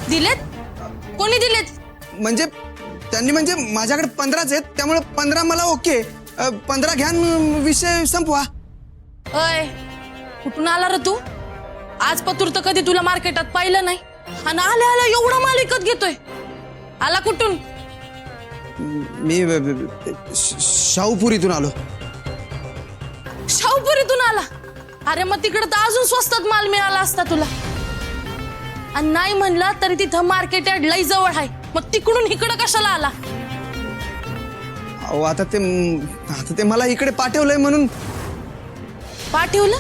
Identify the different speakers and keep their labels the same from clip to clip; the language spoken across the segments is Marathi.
Speaker 1: दिलेत? कोणी दिलेत?
Speaker 2: म्हणजे त्यांनी म्हणजे माझ्याकडे 15च आहेत, त्यामुळे 15 मला ओके. 15 घ्या न विषय संपवा.
Speaker 1: अय, कुठून आला रे तू? आज पतूर तर कधी तुला मार्केटात पाहिलं नाही आणि आल्या आल्या एवढा माल विकत घेतोय. आला कुठून?
Speaker 2: मी शाहूपुरीतून आलो.
Speaker 1: शाहूपुरीतून आला? अरे मग तिकडे तर अजून स्वस्तात माल मिळाला असता तुला. आणि नाही म्हणला तरी तिथं मार्केट यार्ड लई जवळ आहे, मग तिकडून इकडं कशाला आला?
Speaker 2: अहो आता ते मला इकडे पाठवलंय म्हणून.
Speaker 1: पाठवलं?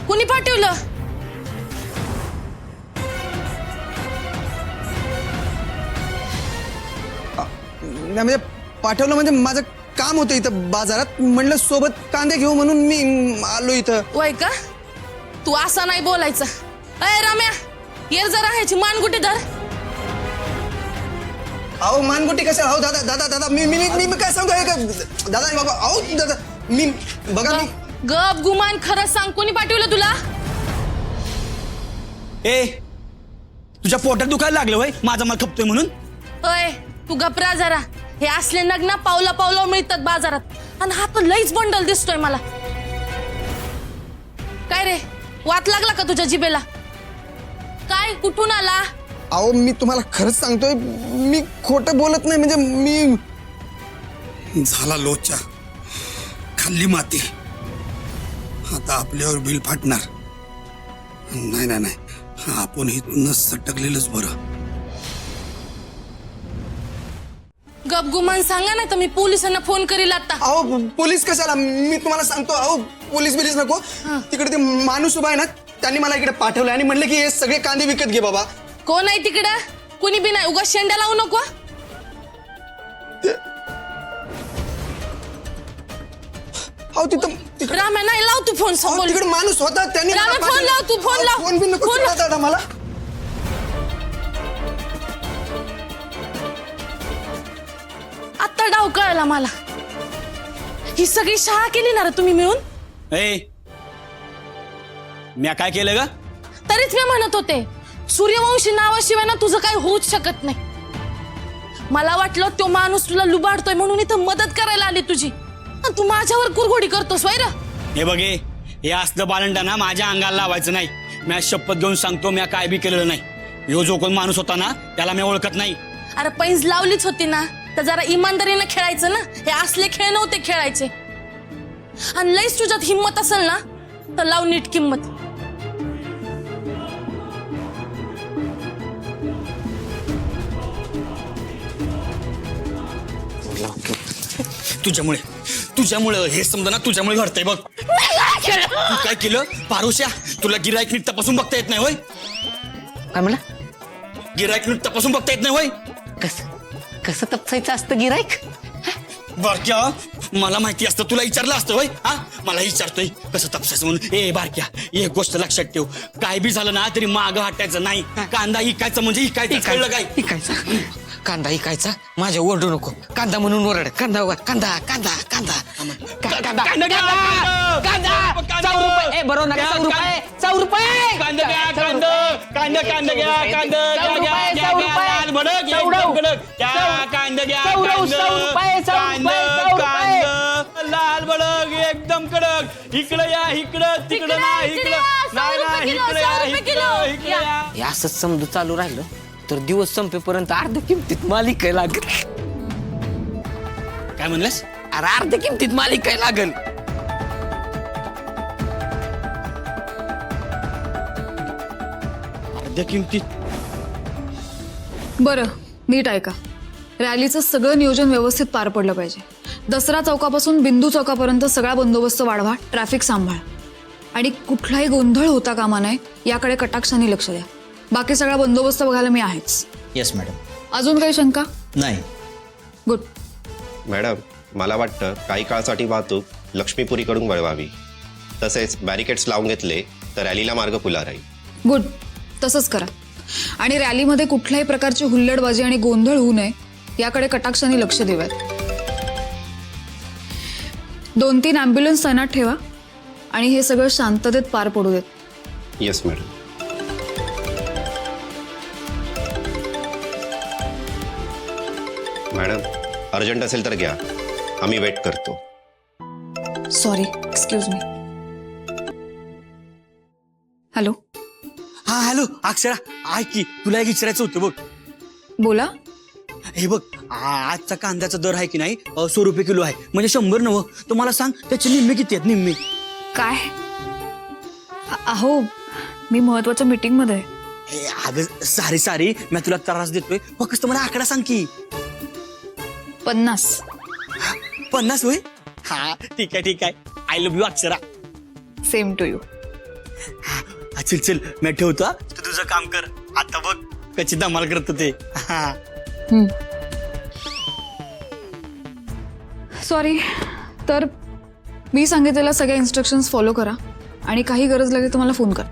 Speaker 1: कुणी पाठवलं?
Speaker 2: नाही म्हणजे पाठवलं म्हणजे माझं काम होतं इथं बाजारात, म्हणलं सोबत कांदे घेऊ म्हणून मी आलो इथं.
Speaker 1: वय का? तू असा नाही बोलायचा. अय रम्या, ये जरा ह्याची मान कुठे धर.
Speaker 2: अहो मानगुटी कशा? अहो दादा दादा दादा मी मी मी मी काय सांगतो दादा बाबा. अहो दादा मी बघा मी
Speaker 1: गप गुमान खरं सांग, कोणी पाठवलं तुला?
Speaker 3: ए तुझ्या पोटात दुखायला लागलं वय माझा माल खपतोय म्हणून?
Speaker 1: अय तू गपरा जरा. हे असले नग्न पावला पावला मिळतात बाजारात, आणि हा तर लईच बंडल दिसतोय मला. काय रे, वात लागला का तुझ्या जिभेला? काय, कुठून आला?
Speaker 2: अहो मी तुम्हाला खरंच सांगतोय, मी खोटं बोलत नाही. म्हणजे मी
Speaker 4: झाला लोचा, खाल्ली माती, आता आपल्यावर बिल फाटणार. नाही नाही नाही, आपण इथूनच सटकलेलंच बरं.
Speaker 1: गप गुमान सांगा ना, तर मी पोलिसांना फोन करील आता.
Speaker 2: अहो पोलीस कशाला? मी तुम्हाला सांगतो. अहो पोलीस बिलीस नको. तिकडे ते माणूस उभा आहे ना, त्यांनी मला इकडे पाठवलं आणि म्हणलं की हे सगळे कांदे विकत घे बाबा.
Speaker 1: कोण आहे तिकडं? कुणी बी नाही, उगा शेंडा लावू नको.
Speaker 2: अहो तिथं
Speaker 1: राम्या नाही, लाव तू फोन.
Speaker 2: तिकडे माणूस होता, त्यांनी मला
Speaker 1: राम्या, फोन
Speaker 2: पाठवलं.
Speaker 1: लाव तू, फोन लाव.
Speaker 2: फोन बिन नको
Speaker 1: फोन लाव.
Speaker 2: दादा मला.
Speaker 1: आता डाव कळला मला. ही सगळी शाळा केली ना रे तुम्ही मिळून?
Speaker 3: ए म्या काय केलं ग?
Speaker 1: तरीच मी म्हणत होते, सूर्यवंशी नावाशिवाय ना तुझं काही होऊच शकत नाही. मला वाटलं तो माणूस तुला लुबाडतोय म्हणून इथं मदत करायला आली तुझी, आणि तू माझ्यावर कुरघोडी करतोस वैर.
Speaker 3: हे बघे, हे असलं बालंडा ना माझ्या अंगाला लावायचं नाही. म्या शपथ घेऊन सांगतो, म्या काय बी केलेलं नाही. ह्यो जो कोण माणूस होता ना, त्याला मी ओळखत नाही.
Speaker 1: अरे पैज लावलीच होती ना, तर जरा इमानदारीनं खेळायचं ना. हे असले खेळ नव्हते खेळायचे. आणि लईच तुझ्यात हिंमत असेल ना, तर लाव नीट किंमत.
Speaker 3: तुझ्यामुळे हे समजा ना, तुझ्यामुळे घडतंय बघ. तू काय केलं पारुश्या? तुला गिराईक नीट तपासून बघता येत नाही होय?
Speaker 5: काय म्हणला?
Speaker 3: गिराईक नीट तपासून बघता येत नाही होय?
Speaker 5: कसं तपासायचं असतं गिराईक?
Speaker 3: बारक्या, मला माहिती असतं, तुला विचारलं असतं होय? हा, मला विचारतोय कसं तपासायचं म्हणून. ए बारक्या, एक गोष्ट लक्षात ठेव, काय बी झालं ना तरी मागं हटायचं नाही. कांदा इकायचा म्हणजे इकायचं, कळलं काय?
Speaker 5: इकायचा कांदा इकायचा. माझ्या ओरडू नको. कांदा म्हणून ओरड. कांदा कांदा कांदा कांदा कांदा कांदा 100 रुपये. बरोबर ना? 100 रुपये. 100 रुपये.
Speaker 3: कांदा घ्या, कांदा कांदा कांदा घ्या, कांदा घ्या, लाल भडक एकदम कडक. कांदा घ्या, लाल भडक एकदम कडक. इकडे या, इकडं तिकडं ना, इकडं नाही ना, इकडे या, इकडे या.
Speaker 5: हे असंच समजू चालू राहिलं तर दिवस संपेपर्यंत अर्ध्या किमतीत मालिक लागेल.
Speaker 3: काय म्हणलंस?
Speaker 5: अरे अर्ध्या किमतीत मालिक लागेल.
Speaker 3: अर्ध्या किमतीत?
Speaker 6: बरं, नीट ऐका. रॅलीचं सगळं नियोजन व्यवस्थित पार पडलं पाहिजे. दसरा चौकापासून बिंदू चौकापर्यंत सगळा बंदोबस्त वाढवा, ट्रॅफिक सांभाळा आणि कुठलाही गोंधळ होता कामा नये याकडे कटाक्षाने लक्ष द्या. बाकी सगळा बंदोबस्त बघायला मी आहेच.
Speaker 7: Yes madam.
Speaker 6: अजून काही शंका?
Speaker 7: नाही.
Speaker 6: गुड.
Speaker 8: मॅडम, मला वाटतं काही काळासाठी वाहतूक लक्ष्मीपुरीकडून वळवावी. तसेच बॅरिकेड्स लावून घेतले तर रॅलीला मार्ग खुला राहील.
Speaker 6: गुड, तसंच करा. आणि रॅलीमध्ये कुठल्याही प्रकारची हुल्लडबाजी आणि गोंधळ होऊ नये याकडे कटाक्षाने लक्ष द्यावेत. 2-3 ॲम्ब्युलन्स तैनात ठेवा आणि हे सगळं शांततेत पार पडू देत.
Speaker 8: Yes madam. मॅडम अर्जंट असेल तर घ्या, आम्ही वेट करतो.
Speaker 6: Sorry, excuse me. हॅलो,
Speaker 3: हा हॅलो अक्षरा, ऐक की तुला एक विचारायचं होतं बघ.
Speaker 6: बोला.
Speaker 3: हे बघ आजचा कांद्याचा दर आहे की नाही 100 रुपये किलो आहे, म्हणजे 100 नव. तर मला सांग त्याचे निम्मे किती आहेत? निम्मे
Speaker 6: काय? अहो, मी महत्वाच्या मीटिंग मध्ये आहे.
Speaker 3: हे अगं सारी मी तुला त्रास देतोय, फक्त मला आकडा सांग की.
Speaker 6: 50.
Speaker 3: 50 होय? हा ठीक आहे. I love you Akshara.
Speaker 6: Same to you.
Speaker 3: हा, चल मी ठेवतो हा. तू तुझं काम कर. आता बघ कशी धमाल करतो ते. हा
Speaker 6: सॉरी. तर मी सांगितलेल्या सगळ्या इन्स्ट्रक्शन्स फॉलो करा आणि काही गरज लागली तर मला फोन कर.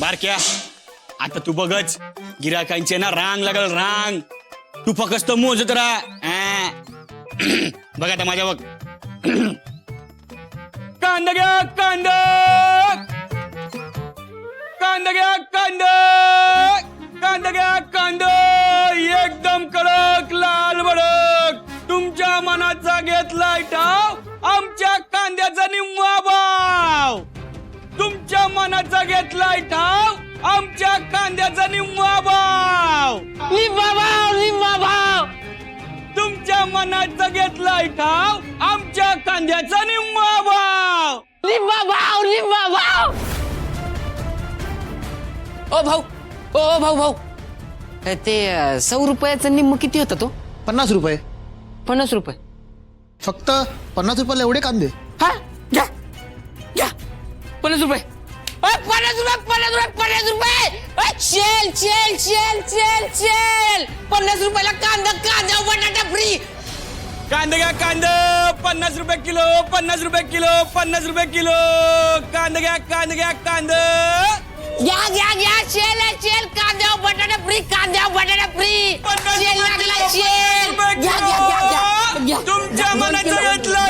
Speaker 3: बारक्या आता तू बघच, गिराकांचे ना रांग लागल रांग. तू फक्त मोजत राहा. बघ आता माझ्या बघ. कांदा घ्या कांदा, कांदा घ्या कांदा, कांदा घ्या कांदा, एकदम कडक लाल भडक. तुमच्या मनाचा घेतलाय ठाव, आमच्या कांद्याचा निम्मा भाव. तुमच्या मनाचा घेतलाय ठाव, आमच्या कांद्याचा निम्मा भाव. निम्मा भाव. तुमच्या मनाचा घेतलाय ठाव, आमच्या कांद्याचा निम्मा भाव. निम्मा भाव.
Speaker 5: ओ भाऊ ते 100 रुपयाचं निम्म किती होतं तो?
Speaker 7: 50 रुपये.
Speaker 5: 50 रुपये.
Speaker 7: फक्त 50 रुपयाला एवढे कांदे?
Speaker 5: हा घ्या 50 रुपये. 50 रुपये. चेल 50 रुपयाला कांदा बटाटा फ्री.
Speaker 3: कांदा घ्या कांदा, 50 रुपये किलो, 50 रुपये किलो, 50 रुपये किलो. कांदा घ्या कांदा.
Speaker 5: घ्या चेल कांद्यावर बटाटा फ्री. चेल लागला चेल. घ्या.
Speaker 3: तुमच्या मनाचा घेतला